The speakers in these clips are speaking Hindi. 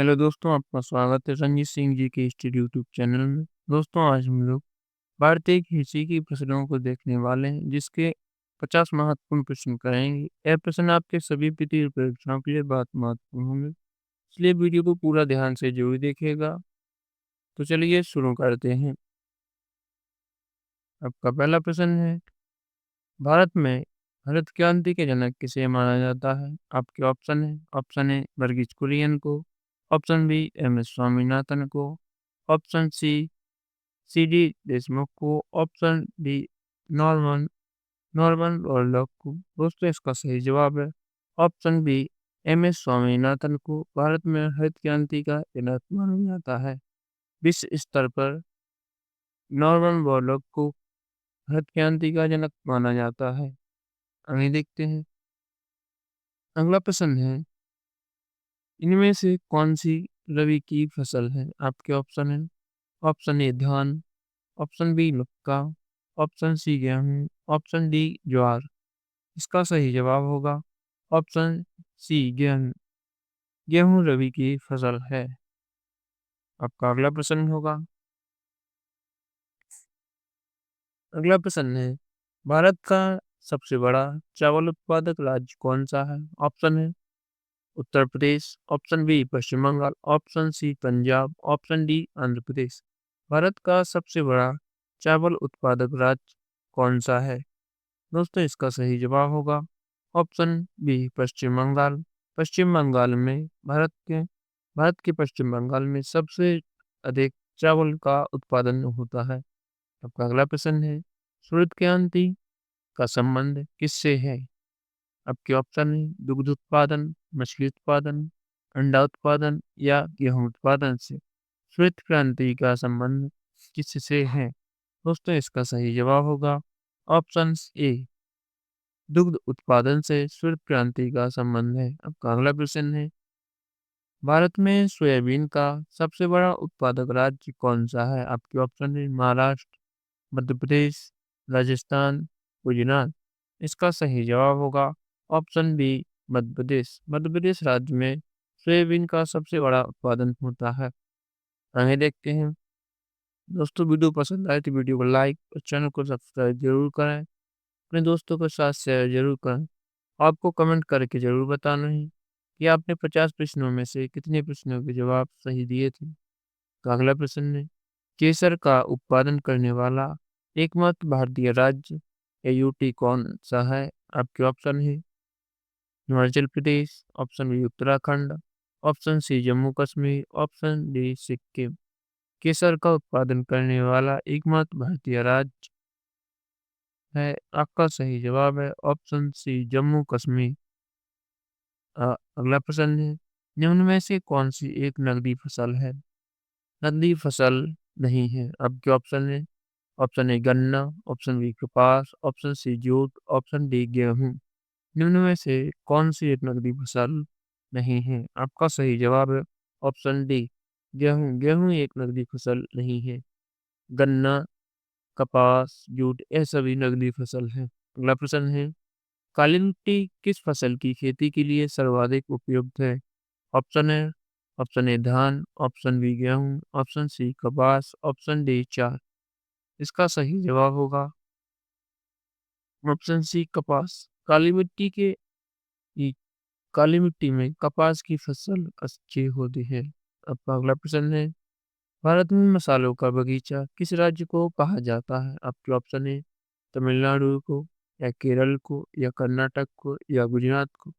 हेलो दोस्तों, आपका स्वागत है रंजीत सिंह जी के स्टडी यूट्यूब चैनल में। दोस्तों, आज हम लोग भारतीय कृषि की फसलों को देखने वाले हैं, जिसके 50 महत्वपूर्ण प्रश्न करेंगे। यह प्रश्न आपके सभी वित्तीय परीक्षाओं के लिए बहुत महत्वपूर्ण होंगे, इसलिए वीडियो को पूरा ध्यान से जरूर देखिएगा। तो चलिए शुरू करते हैं। आपका पहला प्रश्न है, भारत में हरित क्रांति के जनक किसे माना जाता है? आपके ऑप्शन ए वर्गीज कुरियन को, option B M S Swaminathan को, ऑप्शन सी डी देशमुख को, option D Norman Norman Borlaug को। दोस्तों, इसका सही जवाब है option B M S Swaminathan को। भारत में हरित क्रांति का जनक माना जाता है। विश्व स्तर पर नॉर्मन बोरलॉग को हरित क्रांति का जनक माना जाता है। आगे देखते हैं। अगला प्रश्न है, इनमें से कौन सी रबी की फसल है? आपके ऑप्शन है, ऑप्शन ए धान, ऑप्शन बी मक्का, ऑप्शन सी गेहूं, ऑप्शन डी ज्वार। इसका सही जवाब होगा ऑप्शन सी गेहूं। गेहूं रबी की फसल है। आपका अगला प्रश्न होगा, अगला प्रश्न है, भारत का सबसे बड़ा चावल उत्पादक राज्य कौन सा है? Option A Uttar Pradesh, option B Paschim Bengal, option C Punjab, option D Andhra Pradesh. Bharat का सबसे बड़ा चावल उत्पादक राज्य कौन सा है? दोस्तों, इसका सही जवाब होगा ऑप्शन बी पश्चिम बंगाल। पश्चिम बंगाल में भारत के पश्चिम बंगाल में सबसे अधिक चावल का उत्पादन होता है। आपका अगला प्रश्न है, सूर्य क्रांति का संबंध किससे है? आपके ऑप्शन है दुग्ध उत्पादन, मछली उत्पादन, अंडा उत्पादन या गेहूं उत्पादन से। श्वेत क्रांति का संबंध किससे है? दोस्तों, इसका सही जवाब होगा ऑप्शन ए दुग्ध उत्पादन से श्वेत क्रांति का संबंध है। आपका अगला प्रश्न है, भारत में सोयाबीन का सबसे बड़ा उत्पादक राज्य कौन सा है? आपके ऑप्शन है महाराष्ट्र, मध्य प्रदेश, राजस्थान, गुजरात। इसका सही जवाब होगा ऑप्शन बी मध्य प्रदेश। मध्य प्रदेश राज्य में सोयाबीन का सबसे बड़ा उत्पादन होता है। आगे देखते हैं। दोस्तों, वीडियो पसंद आए तो वीडियो को लाइक और चैनल को सब्सक्राइब जरूर करें। अपने दोस्तों के साथ शेयर जरूर करें। आपको कमेंट करके जरूर बताना है कि आपने 50 प्रश्नों में से कितने प्रश्नों के जवाब सही दिए थे। तो अगला प्रश्न है, केसर का उत्पादन करने वाला एकमात्र भारतीय राज्य या यूटी कौन सा है? आपके ऑप्शन है Himachal Pradesh, option B Uttarakhand, option C Jammu Kashmir, option D Sikkim. केसर का उत्पादन करने वाला एकमात्र भारतीय राज्य है, आपका सही जवाब है ऑप्शन सी जम्मू कश्मीर। अगला प्रश्न है, निम्न में से कौन सी एक नकदी फसल है? नकदी फसल नहीं है। आपके ऑप्शन है, ऑप्शन ए गन्ना, ऑप्शन बी कपास, option C jute, option D गेहूं। निम्न में से कौन सी एक नकदी फसल नहीं है? आपका सही जवाब है ऑप्शन डी गेहूं। गेहूं एक नकदी फसल नहीं है। गन्ना, कपास, जूट यह सभी नकदी फसल है। अगला प्रश्न है, काली मिट्टी किस फसल की खेती के लिए सर्वाधिक उपयुक्त है? ऑप्शन है, ऑप्शन ए धान, ऑप्शन बी गेहूं, ऑप्शन सी कपास, ऑप्शन डी चार। इसका सही जवाब होगा ऑप्शन सी कपास। काली मिट्टी के की काली मिट्टी में कपास की फसल अच्छी होती है। अब अगला प्रश्न है, भारत में मसालों का बगीचा किस राज्य को कहा जाता है? आपके ऑप्शन है तमिलनाडु को, या केरल को, या कर्नाटक को, या गुजरात को।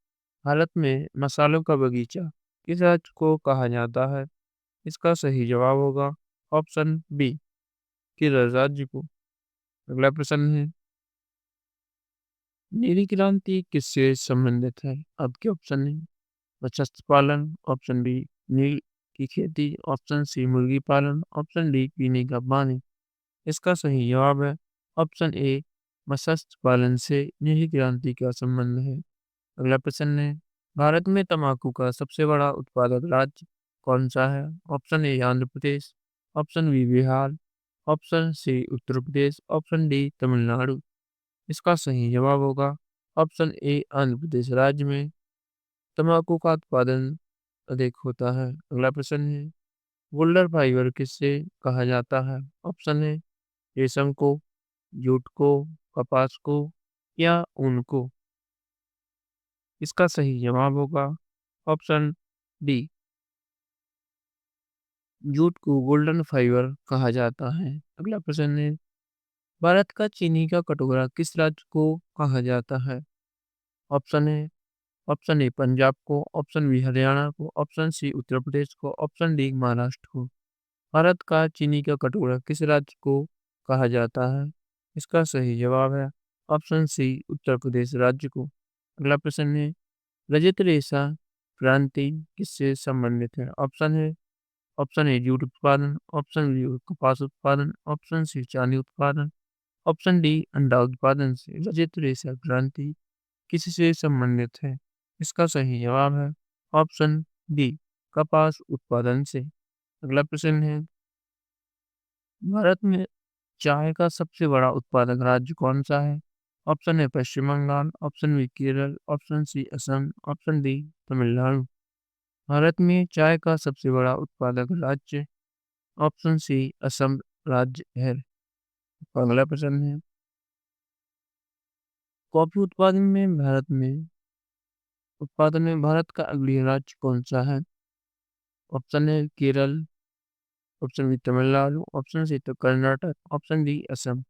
भारत में मसालों का बगीचा किस राज्य को कहा जाता है? इसका सही जवाब होगा ऑप्शन बी केरल राज्य को। अगला प्रश्न है, नीली क्रांति किससे संबंधित है? आपके ऑप्शन है मत्स्य पालन, ऑप्शन बी नील की खेती, ऑप्शन सी मुर्गी पालन, ऑप्शन डी पीने का पानी। इसका सही जवाब है ऑप्शन ए मत्स्य पालन से नीली क्रांति का संबंध है। अगला प्रश्न है, भारत में तंबाकू का सबसे बड़ा उत्पादक राज्य कौन सा है? Option A Andhra Pradesh, option B Bihar, option C Uttar Pradesh, option D Tamil Nadu. इसका सही जवाब होगा ऑप्शन ए आंध्र प्रदेश राज्य में तंबाकू का उत्पादन अधिक होता है? अगला प्रश्न है, वुलर फाइबर किससे कहा जाता है? ऑप्शन है रेशम को, जूट को, कपास को या ऊन को। इसका सही जवाब होगा ऑप्शन डी, जूट को गोल्डन फाइबर कहा जाता है। अगला प्रश्न है, भारत का चीनी का कटोरा किस राज्य को कहा जाता है? ऑप्शन है, ऑप्शन ए पंजाब को, ऑप्शन बी हरियाणा को, ऑप्शन सी उत्तर प्रदेश को, ऑप्शन डी महाराष्ट्र को। भारत का चीनी का कटोरा किस राज्य को कहा जाता है? इसका सही जवाब है ऑप्शन सी उत्तर प्रदेश राज्य को। अगला प्रश्न है, रजत रेशा क्रांति किससे संबंधित है? ऑप्शन ए जूट उत्पादन, ऑप्शन बी कपास उत्पादन, ऑप्शन सी चांदी उत्पादन, ऑप्शन डी अंडा उत्पादन से रजत रेशा क्रांति किससे संबंधित है? इसका सही जवाब है ऑप्शन डी, कपास उत्पादन से। अगला प्रश्न है, भारत में चाय का सबसे बड़ा उत्पादक राज्य कौन सा है? Option A Paschim Bengal, option B Kerala, option C Assam, option D Tamil Nadu. Bharat में चाय का सबसे बड़ा उत्पादक राज्य ऑप्शन सी असम राज्य है। अगला प्रश्न है, कॉफी उत्पादन में भारत का अगली राज्य कौन सा है? Option A Kerala, option B Tamil Nadu, option C तो Karnataka, option D Assam.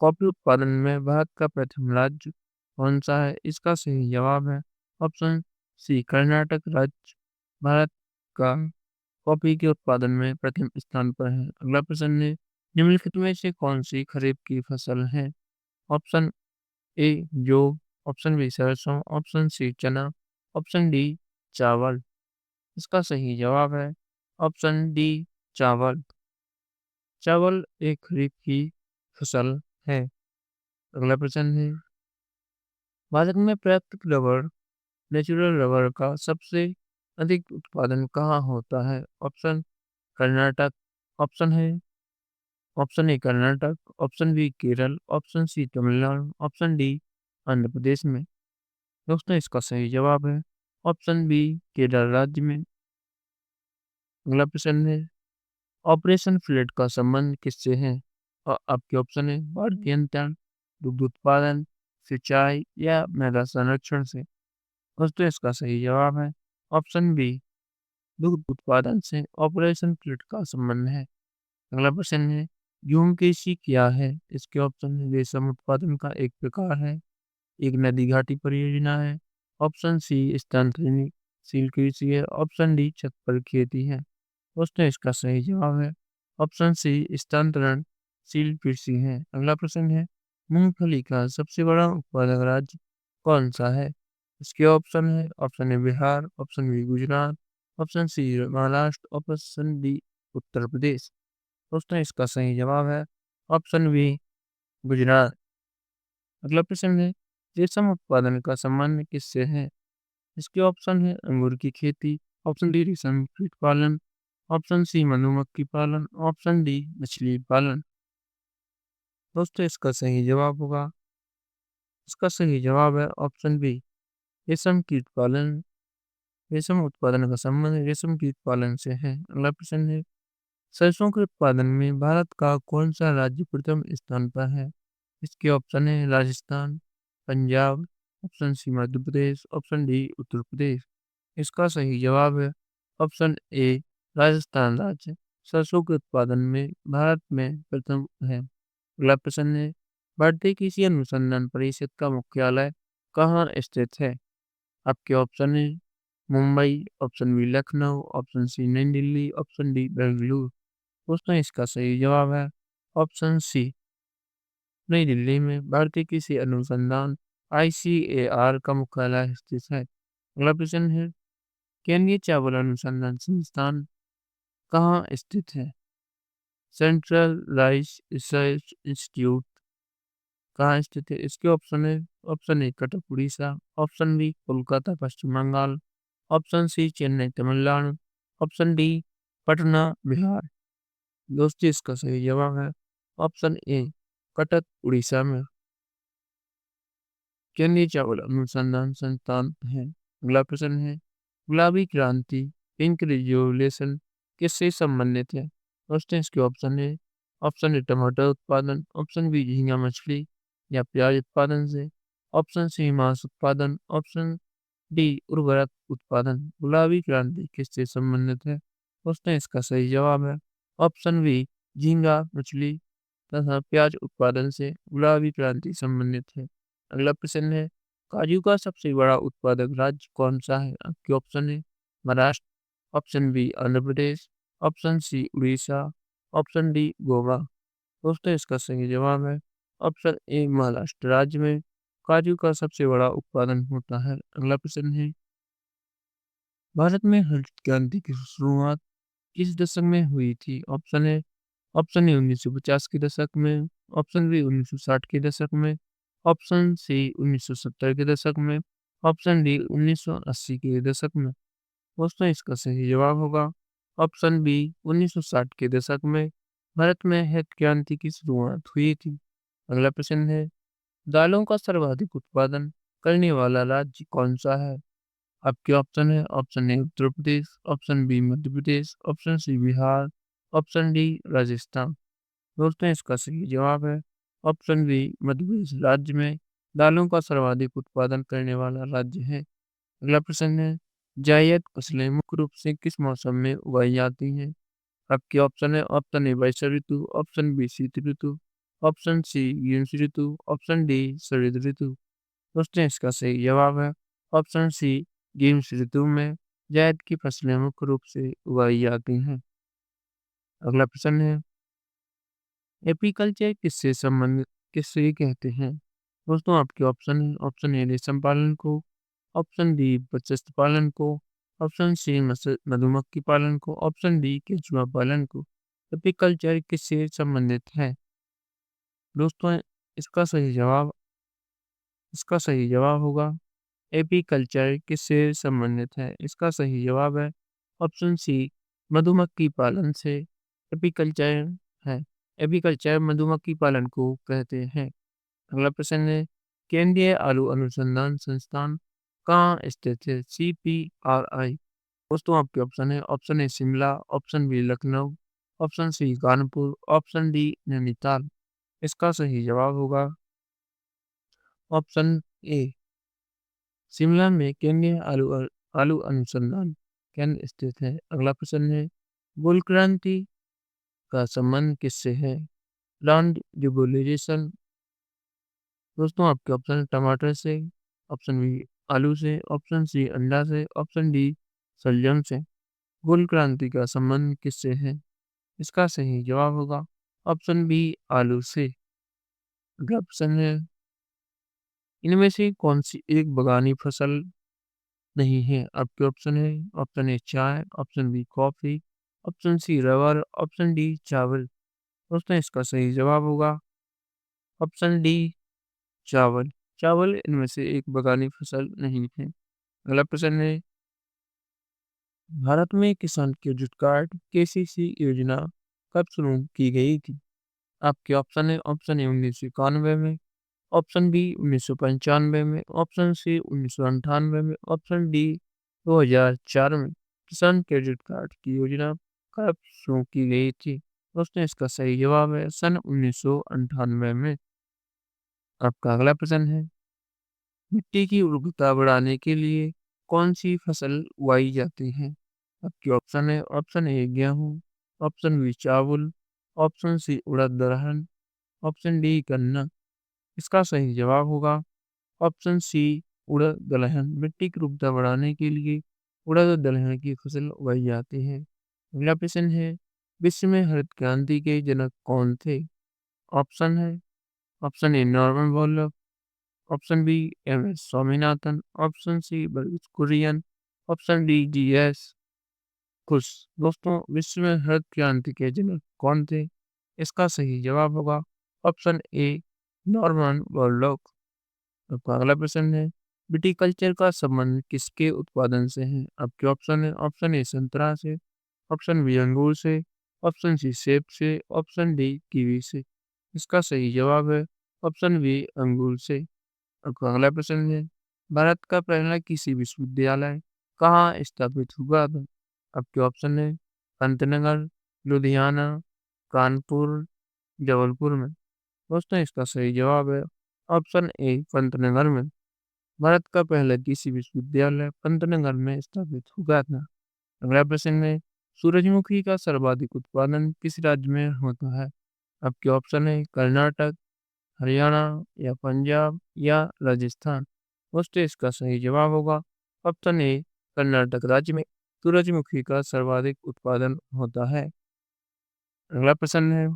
Coffee उत्पादन में भारत का प्रथम राज्य कौन सा है? इसका सही जवाब है ऑप्शन सी कर्नाटक राज्य भारत का कॉफी के उत्पादन में प्रथम स्थान पर है। अगला प्रश्न है, निम्नलिखित में से कौन सी खरीफ की फसल है? ऑप्शन ए जौ, ऑप्शन बी सरसों, ऑप्शन सी चना, ऑप्शन डी चावल। इसका सही जवाब है ऑप्शन डी चावल। चावल एक खरीफ की फसल है। अगला प्रश्न है, भारत में प्राप्त रबर नेचुरल रबर का सबसे अधिक उत्पादन कहाँ होता है? ऑप्शन कर्नाटक, ऑप्शन है option A Karnataka, option B Kerala, option C Tamil Nadu, option D Andhra Pradesh में। दोस्तों इसका सही जवाब है ऑप्शन बी केरल राज्य में। अगला प्रश्न है, ऑपरेशन फ्लड का संबंध किससे है? और आपके ऑप्शन है भारतीय अंतरण, दुग्ध उत्पादन, सिंचाई या मृदा संरक्षण से। दोस्तों इसका सही जवाब है ऑप्शन बी, दुग्ध उत्पादन से ऑपरेशन फ्लड का संबंध है। अगला प्रश्न है, गेहूं कृषि क्या है? इसके ऑप्शन है रेशम उत्पादन का एक प्रकार है, एक नदी घाटी परियोजना है, ऑप्शन सी स्थानांतरणशील कृषि है, ऑप्शन डी छत पर खेती है। दोस्तों इसका सही जवाब है ऑप्शन सी स्थानांतरणशील कृषि है। अगला प्रश्न है, मूंगफली का सबसे बड़ा उत्पादक राज्य कौन सा है? इसके ऑप्शन है, option A Bihar, option B Gujarat, option C Maharashtra, option D Uttar Pradesh. दोस्तों इसका सही जवाब है ऑप्शन बी गुजरात। अगला प्रश्न है, रेशम उत्पादन का संबंध किससे है? इसके ऑप्शन है अंगूर की खेती, ऑप्शन डी रेशम कीट पालन, ऑप्शन सी मधुमक्खी पालन, ऑप्शन डी मछली पालन। दोस्तों इसका सही जवाब है ऑप्शन बी रेशम कीट पालन। रेशम उत्पादन का संबंध रेशम कीट पालन से है। अगला प्रश्न है, सरसों के उत्पादन में भारत का कौन सा राज्य प्रथम स्थान पर है? इसके ऑप्शन है राजस्थान, पंजाब, ऑप्शन सी मध्य प्रदेश, ऑप्शन डी उत्तर प्रदेश। इसका सही जवाब है ऑप्शन ए राजस्थान राज्य सरसों के उत्पादन में भारत में प्रथम है। अगला प्रश्न है, भारतीय कृषि अनुसंधान परिषद का मुख्यालय कहाँ स्थित है? आपके ऑप्शन है Mumbai, option B Lucknow, option C Nai Delhi, option D Bengaluru. दोस्तों इसका सही जवाब है ऑप्शन सी नई दिल्ली में भारतीय कृषि अनुसंधान ICAR का मुख्यालय स्थित है। अगला प्रश्न है, केंद्रीय चावल अनुसंधान संस्थान कहाँ स्थित है? सेंट्रल राइस रिसर्च इंस्टीट्यूट कहाँ स्थित है? इसके ऑप्शन है, option A Cuttack Orissa, option B Kolkata Paschim Bengal, option C Chennai Tamil Nadu, option D Patna Bihar. दोस्तों इसका सही जवाब है ऑप्शन ए कटक उड़ीसा में केंद्रीय चावल अनुसंधान संस्थान है। अगला प्रश्न है, गुलाबी क्रांति, पिंक रिवॉल्यूशन किससे संबंधित है? दोस्तों इसके ऑप्शन है। ऑप्शन ए टमाटर उत्पादन, ऑप्शन बी झींगा मछली या प्याज उत्पादन से, ऑप्शन सी मांस उत्पादन, ऑप्शन डी उर्वरक उत्पादन। गुलाबी क्रांति किससे संबंधित है? दोस्तों इसका सही जवाब है ऑप्शन बी झींगा मछली तथा प्याज उत्पादन से गुलाबी क्रांति संबंधित है। अगला प्रश्न है, काजू का सबसे बड़ा उत्पादक राज्य कौन सा है? आपके ऑप्शन है। Maharashtra, option B Andhra Pradesh, option C Orissa, option D Goa. दोस्तों इसका सही जवाब है ऑप्शन ए महाराष्ट्र राज्य में काजू का सबसे बड़ा उत्पादन होता है। अगला प्रश्न है, भारत में हरित क्रांति की शुरुआत किस दशक में हुई थी? ऑप्शन ए 1950 के दशक में, ऑप्शन बी 1960 के दशक में, ऑप्शन सी 1970 के दशक में, ऑप्शन डी 1980 के दशक में। दोस्तों इसका सही जवाब होगा ऑप्शन बी 1960 के दशक में भारत में हरित क्रांति की शुरुआत हुई थी। अगला प्रश्न है, दालों का सर्वाधिक उत्पादन करने वाला राज्य कौन सा है? आपके ऑप्शन है। Option A Uttar Pradesh, option B Madhya Pradesh, option C Bihar, option D Rajasthan. दोस्तों इसका सही जवाब है ऑप्शन बी मध्य प्रदेश राज्य में दालों का सर्वाधिक उत्पादन करने वाला राज्य है। अगला प्रश्न है, जायद फसलें मुख्य रूप से किस मौसम में उगाई जाती हैं? आपके ऑप्शन है। ऑप्शन ए वर्षा ऋतु, ऑप्शन बी शीत ऋतु, ऑप्शन सी ग्रीष्म ऋतु, ऑप्शन डी शरद ऋतु। दोस्तों इसका सही जवाब है ऑप्शन सी ग्रीष्म ऋतु में जायद की फसलें मुख्य रूप से उगाई जाती हैं। अगला प्रश्न है, एपीकल्चर किससे संबंधित किससे कहते हैं? दोस्तों आपके ऑप्शन है। ऑप्शन ए रेशम पालन को, ऑप्शन डी मत्स्य पालन को, ऑप्शन सी मधुमक्खी पालन को, ऑप्शन डी केंचुआ पालन को। एपीकल्चर किससे संबंधित है? दोस्तों इसका सही जवाब इसका सही जवाब होगा एपीकल्चर किससे संबंधित है? इसका सही जवाब है ऑप्शन सी मधुमक्खी पालन से एपीकल्चर है। एपीकल्चर मधुमक्खी पालन को कहते हैं। अगला प्रश्न है, केंद्रीय आलू अनुसंधान संस्थान कहाँ स्थित है? CPRI। दोस्तों आपके ऑप्शन है। Option A Shimla, option B Lucknow, option C Kanpur, option D Nainital. इसका सही जवाब होगा ऑप्शन ए शिमला में केंद्रीय आलू अनुसंधान केंद्र स्थित है। अगला प्रश्न है, गोल क्रांति का संबंध किससे है? Land devolution. दोस्तों आपके ऑप्शन टमाटर से, ऑप्शन बी आलू से, ऑप्शन सी अंडा से, ऑप्शन डी शलजम से। गोल क्रांति का संबंध किससे है? इसका सही जवाब होगा ऑप्शन बी आलू से। अगला प्रश्न है, इनमें से कौन सी एक बगानी फसल नहीं है? आपके ऑप्शन है। ऑप्शन ए चाय, option B coffee, option C rubber, option D चावल। दोस्तों इसका सही जवाब होगा ऑप्शन डी चावल। चावल इनमें से एक बगानी फसल नहीं है। अगला प्रश्न है, भारत में किसान क्रेडिट कार्ड KCC योजना कब शुरू की गई थी? आपके ऑप्शन है। ऑप्शन ए 1991 में, ऑप्शन बी 1995 में, ऑप्शन सी 1998 में, ऑप्शन डी 2004 में। किसान क्रेडिट कार्ड की योजना कब शुरू की गई थी? दोस्तों इसका सही जवाब है सन 1998 में। आपका अगला प्रश्न है, मिट्टी की उर्वरता बढ़ाने के लिए कौन सी फसल उगाई जाती है? आपके ऑप्शन है। ऑप्शन ए गेहूँ, ऑप्शन बी चावल, ऑप्शन सी उड़द दलहन, ऑप्शन डी गन्ना। इसका सही जवाब होगा ऑप्शन सी उड़द दलहन। मिट्टी की उर्वरता बढ़ाने के लिए उड़द और दलहन की फसल उगाई जाती है। अगला प्रश्न है, विश्व में हरित क्रांति के जनक कौन थे? ऑप्शन है। Option A Norman Waller, option B MS Swaminathan, option C Verghese Kurien, option D GS Khush. दोस्तों विश्व में हरित क्रांति के जनक कौन थे? इसका सही जवाब होगा ऑप्शन ए नॉर्मन वॉरलॉग। आपका अगला प्रश्न है, विटीकल्चर का संबंध किसके उत्पादन से है? आपके ऑप्शन है। ऑप्शन ए संतरा से, ऑप्शन बी अंगूर से, ऑप्शन सी सेब से, ऑप्शन डी कीवी से। इसका सही जवाब है ऑप्शन बी अंगूर से। आपका अगला प्रश्न है, भारत का पहला कृषि विश्वविद्यालय कहाँ स्थापित हुआ था? आपके ऑप्शन है पंतनगर, लुधियाना, कानपुर, जबलपुर में। दोस्तों इसका सही जवाब है ऑप्शन ए पंतनगर में। भारत का पहला कृषि विश्वविद्यालय पंतनगर में स्थापित हुआ था। अगला प्रश्न है सूरजमुखी का सर्वाधिक उत्पादन किस राज्य में होता है? आपके ऑप्शन है कर्नाटक, हरियाणा या पंजाब या राजस्थान। दोस्तों इसका सही जवाब होगा ऑप्शन ए कर्नाटक राज्य में सूरजमुखी का सर्वाधिक उत्पादन होता है। अगला प्रश्न है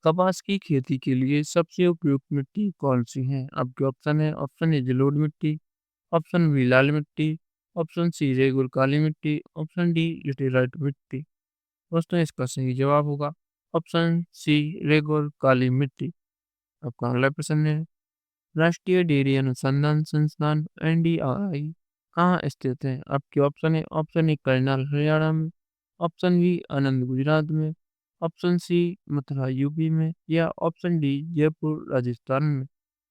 कपास की खेती के लिए सबसे उपयुक्त मिट्टी कौन सी है? आपके ऑप्शन है ऑप्शन ए जलोढ़ मिट्टी, ऑप्शन बी लाल मिट्टी, ऑप्शन सी रेगुल काली मिट्टी, ऑप्शन डी लेटेराइट मिट्टी। दोस्तों इसका सही जवाब होगा ऑप्शन सी रेगुल काली मिट्टी। आपका अगला प्रश्न है राष्ट्रीय डेयरी अनुसंधान संस्थान एनडीआरआई कहाँ स्थित है? आपके ऑप्शन है ऑप्शन ए करनाल हरियाणा में, ऑप्शन बी आनंद गुजरात में, ऑप्शन सी मथुरा यूपी में या ऑप्शन डी जयपुर राजस्थान में।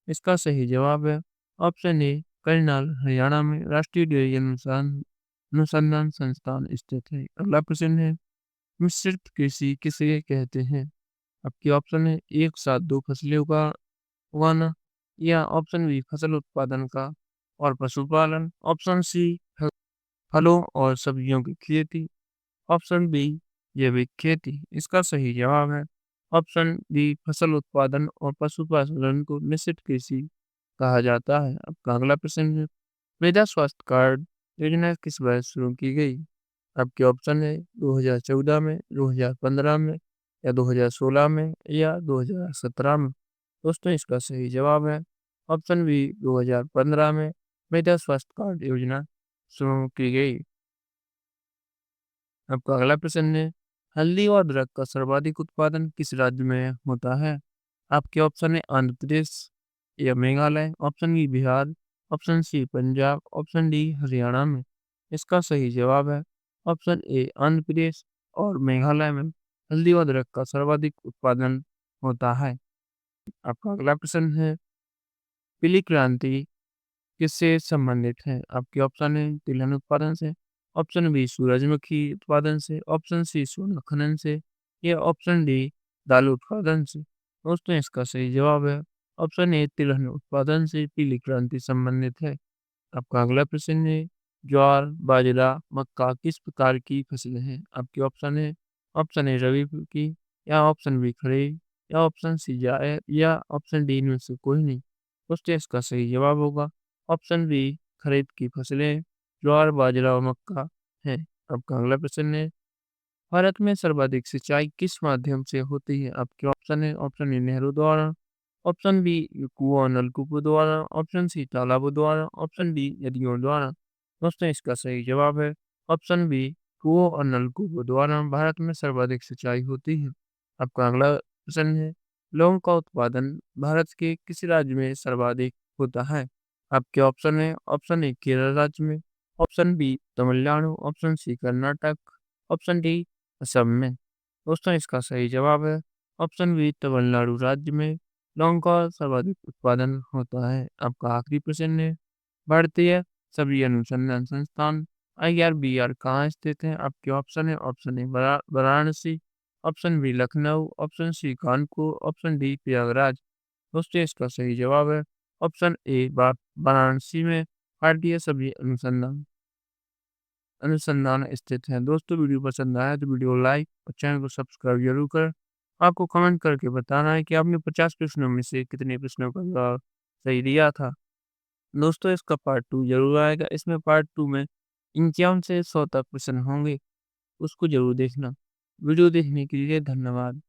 इसका सही जवाब है ऑप्शन ए करनाल हरियाणा में राष्ट्रीय डेयरी अनुसंधान संस्थान स्थित है। अगला प्रश्न है मिश्रित कृषि किसे कहते हैं? आपके ऑप्शन है एक साथ दो फसलें उगाना या ऑप्शन बी फसल उत्पादन का और पशुपालन, ऑप्शन सी फलों और सब्जियों की खेती, ऑप्शन बी जैविक खेती। इसका सही जवाब है ऑप्शन डी फसल उत्पादन और पशुपालन को मिश्रित कृषि कहा जाता है। आपका अगला प्रश्न है मृदा स्वास्थ्य कार्ड योजना किस वर्ष शुरू की गई? आपके ऑप्शन है 2014 में, 2015 में या 2016 में या 2017 में। दोस्तों इसका सही जवाब है ऑप्शन बी 2015 में मृदा स्वास्थ्य कार्ड योजना शुरू की गई। आपका अगला प्रश्न है हल्दी और अदरक का सर्वाधिक उत्पादन किस राज्य में होता है? आपके ऑप्शन है आंध्र प्रदेश या Meghalaya, option B Bihar, option C Punjab, option D Haryana में। इसका सही जवाब है ऑप्शन ए आंध्र प्रदेश और मेघालय में हल्दी और अदरक का सर्वाधिक उत्पादन होता है। आपका अगला प्रश्न है पीली क्रांति किससे संबंधित है? आपके ऑप्शन है तिलहन उत्पादन से, ऑप्शन बी सूरजमुखी उत्पादन से, ऑप्शन सी सोना खनन से या ऑप्शन डी दाल उत्पादन से। दोस्तों इसका सही जवाब है ऑप्शन ए तिलहन उत्पादन से पीली क्रांति संबंधित है। आपका अगला प्रश्न है ज्वार, बाजरा, मक्का किस प्रकार की फसलें हैं? आपके ऑप्शन है ऑप्शन ए रबी की या ऑप्शन बी खरीफ या ऑप्शन सी जायद या ऑप्शन डी इनमें से कोई नहीं। दोस्तों इसका सही जवाब होगा ऑप्शन बी खरीफ की फसलें ज्वार, बाजरा और मक्का है। आपका अगला प्रश्न है भारत में सर्वाधिक सिंचाई किस माध्यम से होती है? आपके ऑप्शन है ऑप्शन ए नहरों द्वारा, ऑप्शन बी कुआं और नलकूपों द्वारा, ऑप्शन सी तालाबों द्वारा, ऑप्शन डी नदियों द्वारा। दोस्तों इसका सही जवाब है ऑप्शन बी कुओं और नलकूपों द्वारा भारत में सर्वाधिक सिंचाई होती है। आपका अगला प्रश्न है लौंग का उत्पादन भारत के किस राज्य में सर्वाधिक होता है? आपके ऑप्शन है ऑप्शन ए केरल राज्य में, option B Tamil Nadu, option C Karnataka, option D Assam में। दोस्तों इसका सही जवाब है ऑप्शन बी तमिलनाडु राज्य में लौंग का सर्वाधिक उत्पादन होता है। आपका आखिरी प्रश्न है भारतीय सब्जी अनुसंधान संस्थान IRBR कहाँ स्थित है? आपके ऑप्शन है option A Varanasi, option B Lucknow, option C Kanpur, option D Prayagraj. दोस्तों इसका सही जवाब है ऑप्शन ए वाराणसी में भारतीय सब्जी अनुसंधान अनुसंधान स्थित है। दोस्तों वीडियो पसंद आया तो वीडियो लाइक और चैनल को सब्सक्राइब जरूर करें। आपको कमेंट करके बताना है कि आपने 50 प्रश्नों में से कितने प्रश्नों का जवाब सही दिया था। दोस्तों इसका पार्ट 2 जरूर आएगा। इसमें पार्ट 2 में 51 से 100 तक प्रश्न होंगे, उसको जरूर देखना। वीडियो देखने के लिए धन्यवाद।